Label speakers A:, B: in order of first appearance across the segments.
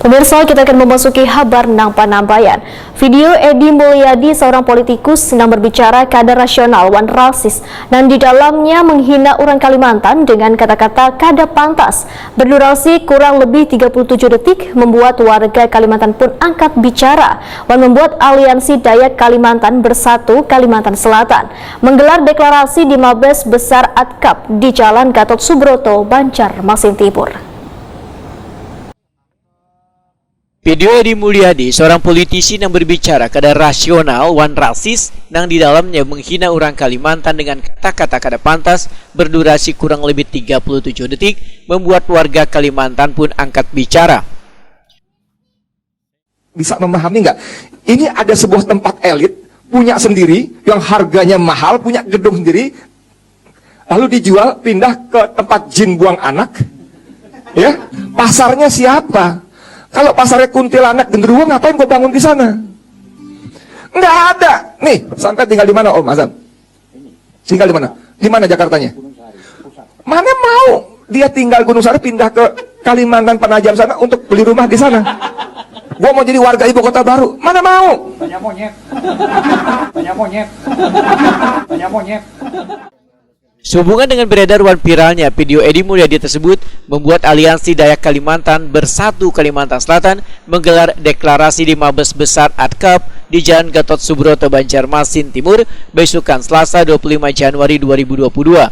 A: Pemirsa, kita akan memasuki kabar nang panambayan. Video Edi Mulyadi, seorang politikus yang berbicara kadar rasional wan rasis dan di dalamnya menghina orang Kalimantan dengan kata-kata kada pantas berdurasi kurang lebih 37 detik membuat warga Kalimantan pun angkat bicara dan membuat Aliansi Dayak Kalimantan Bersatu Kalimantan Selatan menggelar deklarasi di Mabes Besar Atkap di Jalan Gatot Subroto, Banjarmasin Timur.
B: Video Edi Mulyadi, seorang politisi yang berbicara kadar rasional wan rasis yang di dalamnya menghina orang Kalimantan dengan kata-kata kada pantas berdurasi kurang lebih 37 detik membuat warga Kalimantan pun angkat bicara.
C: Bisa memahami nggak? Ini ada sebuah tempat elit punya sendiri yang harganya mahal, punya gedung sendiri, lalu dijual pindah ke tempat jin buang anak. Ya, pasarnya siapa? Kalau pasarnya kuntilanak genderuwo, ngapain gue bangun di sana? Nggak ada. Nih, sampai tinggal di mana Om Azam? Tinggal di mana? Di mana Jakartanya? Mana mau dia tinggal Gunung Sari pindah ke Kalimantan Penajam sana untuk beli rumah di sana? Gue mau jadi warga ibu kota baru. Mana mau?
D: Banyak monyet. Banyak monyet. Banyak monyet.
B: Sehubungan dengan beredar wan viralnya video Edi Mulyadi tersebut membuat Aliansi Dayak Kalimantan Bersatu Kalimantan Selatan menggelar deklarasi di Mabes Besar Atkap di Jalan Gatot Subroto, Banjarmasin Timur besokan Selasa 25 Januari 2022.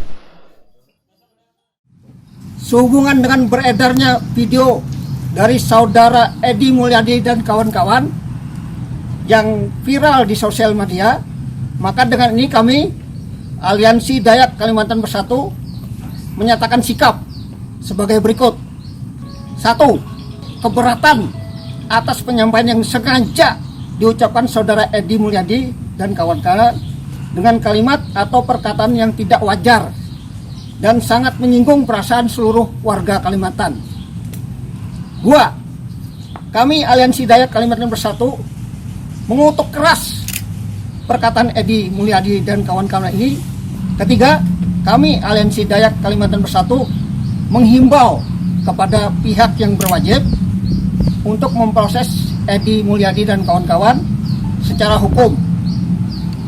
D: Sehubungan dengan beredarnya video dari saudara Edi Mulyadi dan kawan-kawan yang viral di sosial media, maka dengan ini kami Aliansi Dayak Kalimantan Bersatu menyatakan sikap sebagai berikut. 1. Keberatan atas penyampaian yang sengaja diucapkan saudara Edi Mulyadi dan kawan-kawan dengan kalimat atau perkataan yang tidak wajar dan sangat menyinggung perasaan seluruh warga Kalimantan. 2. Kami Aliansi Dayak Kalimantan Bersatu mengutuk keras perkataan Edi Mulyadi dan kawan-kawan ini. 3. Kami Aliansi Dayak Kalimantan Bersatu menghimbau kepada pihak yang berwajib untuk memproses Edi Mulyadi dan kawan-kawan secara hukum,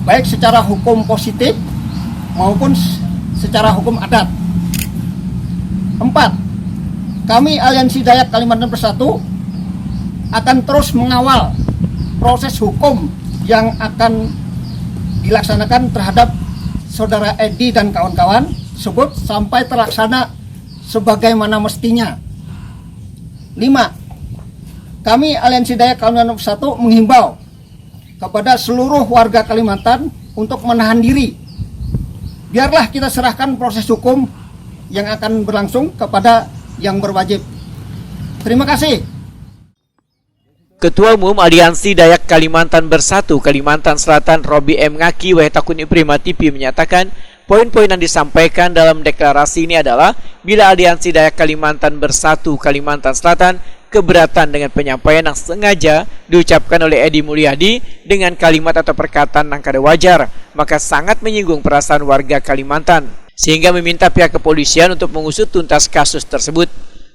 D: baik secara hukum positif maupun secara hukum adat. 4. Kami Aliansi Dayak Kalimantan Bersatu akan terus mengawal proses hukum yang akan dilaksanakan terhadap saudara Edi dan kawan-kawan tersebut sampai terlaksana sebagaimana mestinya. 5. Kami Aliansi Dayak Kalimantan Bersatu menghimbau kepada seluruh warga Kalimantan untuk menahan diri. Biarlah kita serahkan proses hukum yang akan berlangsung kepada yang berwajib. Terima kasih.
B: Ketua Umum Aliansi Dayak Kalimantan Bersatu Kalimantan Selatan Robi M. Ngaki Wahetakuni Prima TV menyatakan poin-poin yang disampaikan dalam deklarasi ini adalah bila Aliansi Dayak Kalimantan Bersatu Kalimantan Selatan keberatan dengan penyampaian yang sengaja diucapkan oleh Edi Mulyadi dengan kalimat atau perkataan yang kada wajar, maka sangat menyinggung perasaan warga Kalimantan, sehingga meminta pihak kepolisian untuk mengusut tuntas kasus tersebut.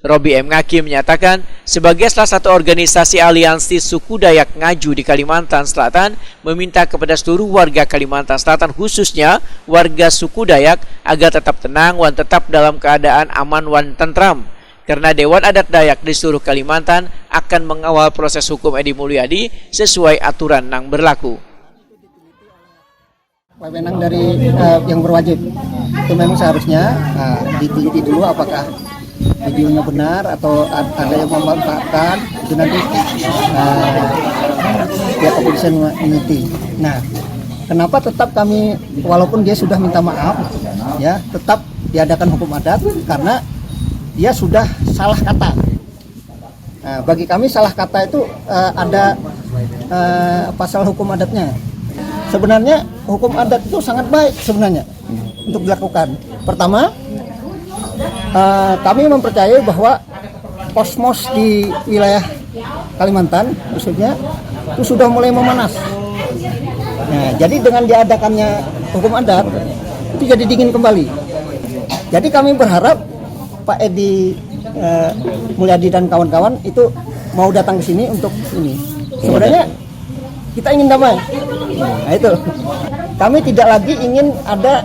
B: Robi M. Ngaki menyatakan sebagai salah satu organisasi aliansi suku Dayak Ngaju di Kalimantan Selatan meminta kepada seluruh warga Kalimantan Selatan khususnya warga suku Dayak agar tetap tenang dan tetap dalam keadaan aman dan tentram karena Dewan Adat Dayak di seluruh Kalimantan akan mengawal proses hukum Edi Mulyadi sesuai aturan yang berlaku.
D: Wewenang dari yang berwajib itu memang seharusnya diteliti dulu apakah videonya benar atau ada yang memanfaatkan, itu nanti pihak kepolisian meneliti. Nah, kenapa tetap kami walaupun dia sudah minta maaf ya tetap diadakan hukum adat karena dia sudah salah kata. Nah, bagi kami salah kata itu ada pasal hukum adatnya. Sebenarnya hukum adat itu sangat baik sebenarnya untuk dilakukan. Pertama, kami mempercayai bahwa kosmos di wilayah Kalimantan khususnya itu sudah mulai memanas. Nah, jadi dengan diadakannya hukum adat itu jadi dingin kembali. Jadi kami berharap Pak Edi Mulyadi dan kawan-kawan itu mau datang ke sini untuk ini. Sebenarnya kita ingin damai. Nah itu. Kami tidak lagi ingin ada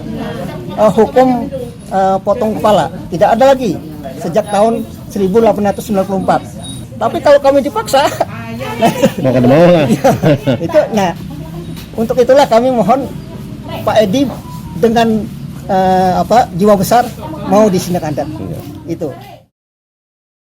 D: hukum potong kepala. Tidak ada lagi sejak tahun 1894. Tapi kalau kami dipaksa,
E: mau kan mau lah.
D: itu. Nah, untuk itulah kami mohon Pak Edi dengan jiwa besar mau disindang adat. Itu.